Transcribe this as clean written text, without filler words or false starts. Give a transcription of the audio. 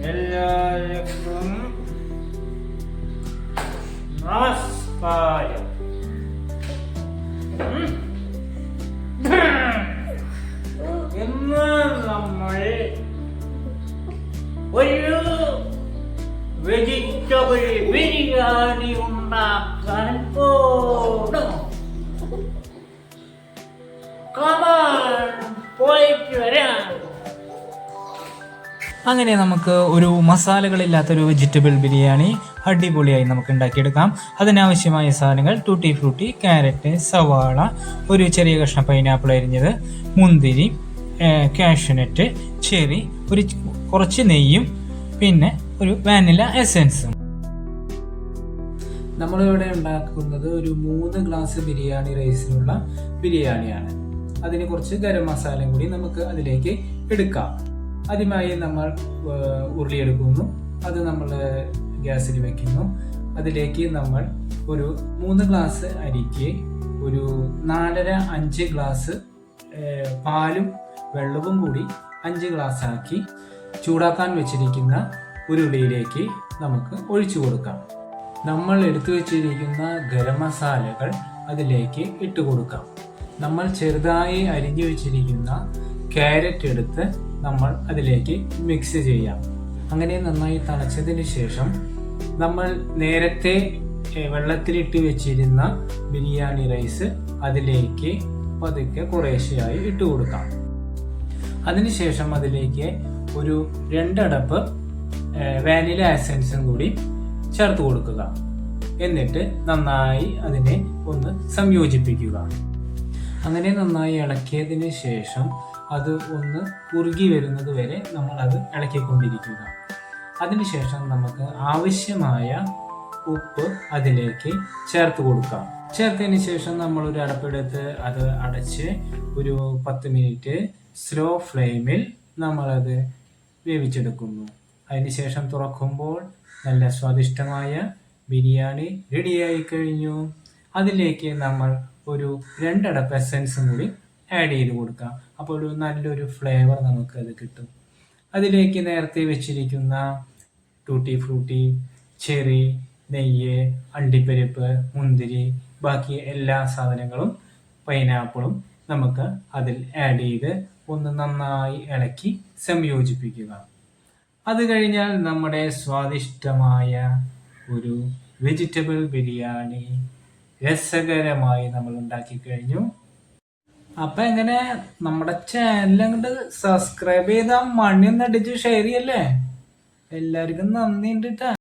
എല്ലാവർക്കും നമസ്കാരം. ഇന്ന് നമ്മൾ ഒരു വെജിറ്റബിൾ ബിരിയാണി ഉണ്ടാക്കാൻ പോകണം. പോയിട്ട് വരാം. അങ്ങനെ നമുക്ക് ഒരു മസാലകളില്ലാത്തൊരു വെജിറ്റബിൾ ബിരിയാണി അടിപൊളിയായി നമുക്ക് ഉണ്ടാക്കിയെടുക്കാം. അതിനാവശ്യമായ സാധനങ്ങൾ ടൂട്ടി ഫ്രൂട്ടി, ക്യാരറ്റ്, സവാള, ഒരു ചെറിയ കഷ്ണം പൈനാപ്പിൾ അരിഞ്ഞത്, മുന്തിരി, കാഷ്യൂനട്ട്, ചെറി, കുറച്ച് നെയ്യും, പിന്നെ ഒരു വാനില എസൻസും. നമ്മളിവിടെ ഉണ്ടാക്കുന്നത് ഒരു 3 ഗ്ലാസ് ബിരിയാണി റൈസിനുള്ള ബിരിയാണിയാണ്. അതിന് കുറച്ച് ഗരം മസാലയും കൂടി നമുക്ക് അതിലേക്ക് എടുക്കാം. ആദ്യമായി നമ്മൾ ഉരുളി എടുക്കുന്നു. അത് നമ്മൾ ഗ്യാസിൽ വെക്കുന്നു. അതിലേക്ക് നമ്മൾ ഒരു 3 ഗ്ലാസ് അരിക്ക് ഒരു 4.5 ഗ്ലാസ് പാലും വെള്ളവും കൂടി 5 ഗ്ലാസ് ആക്കി ചൂടാക്കാൻ വെച്ചിരിക്കുന്ന ഉരുളിയിലേക്ക് നമുക്ക് ഒഴിച്ചു കൊടുക്കാം. നമ്മൾ എടുത്തു വെച്ചിരിക്കുന്ന ഗരം മസാലകൾ അതിലേക്ക് ഇട്ട് കൊടുക്കാം. നമ്മൾ ചെറുതായി അരിഞ്ഞു വെച്ചിരിക്കുന്ന ക്യാരറ്റ് എടുത്ത് നമ്മൾ അതിലേക്ക് മിക്സ് ചെയ്യാം. അങ്ങനെ നന്നായി തിളച്ചതിന് ശേഷം നമ്മൾ നേരത്തെ വെള്ളത്തിലിട്ട് വെച്ചിരുന്ന ബിരിയാണി റൈസ് അതിലേക്ക് പതുക്കെ കുറേശ്ശെയായി ഇട്ട് കൊടുക്കാം. അതിനുശേഷം അതിലേക്ക് ഒരു 2 അടപ്പ് വാനില എസൻസും കൂടി ചേർത്ത് കൊടുക്കുക. എന്നിട്ട് നന്നായി അതിനെ ഒന്ന് സംയോജിപ്പിക്കുക. അങ്ങനെ നന്നായി ഇളക്കിയതിന് ശേഷം അത് ഒന്ന് കുറുകി വരുന്നത് വരെ നമ്മൾ അത് ഇളക്കിക്കൊണ്ടിരിക്കുക. അതിനുശേഷം നമുക്ക് ആവശ്യമായ ഉപ്പ് അതിലേക്ക് ചേർത്ത് കൊടുക്കാം. ചേർത്തതിന് ശേഷം നമ്മൾ ഒരു അടപ്പെടുത്ത് അത് അടച്ച് ഒരു 10 മിനിറ്റ് സ്ലോ ഫ്ലെയിമിൽ നമ്മളത് വേവിച്ചെടുക്കുന്നു. അതിനുശേഷം തുറക്കുമ്പോൾ നല്ല സ്വാദിഷ്ടമായ ബിരിയാണി റെഡിയായി കഴിഞ്ഞു. അതിലേക്ക് നമ്മൾ ഒരു 2 അടപ്പ് എസൻസും കൂടി ആഡ് ചെയ്ത് കൊടുക്കാം. അപ്പോൾ ഒരു നല്ലൊരു ഫ്ലേവർ നമുക്കത് കിട്ടും. അതിലേക്ക് നേരത്തെ വെച്ചിരിക്കുന്ന ടൂട്ടി ഫ്രൂട്ടി, ചെറി, നെയ്യ്, അണ്ടിപ്പരിപ്പ്, മുന്തിരി, ബാക്കി എല്ലാ സാധനങ്ങളും പൈനാപ്പിളും നമുക്ക് അതിൽ ആഡ് ചെയ്ത് ഒന്ന് നന്നായി ഇളക്കി സംയോജിപ്പിക്കുക. അത് കഴിഞ്ഞാൽ നമ്മുടെ സ്വാദിഷ്ടമായ ഒരു വെജിറ്റബിൾ ബിരിയാണി രസകരമായി നമ്മൾ ഉണ്ടാക്കി കഴിഞ്ഞു. അപ്പൊ എങ്ങനെ നമ്മുടെ ചാനൽ അങ്ങോട്ട് സബ്സ്ക്രൈബ് ചെയ്താൽ മണി ഒന്ന് അടിച്ച് ഷെയർ ചെയ്യല്ലേ. എല്ലാവർക്കും നന്ദി ഉണ്ട് ട്ടാ.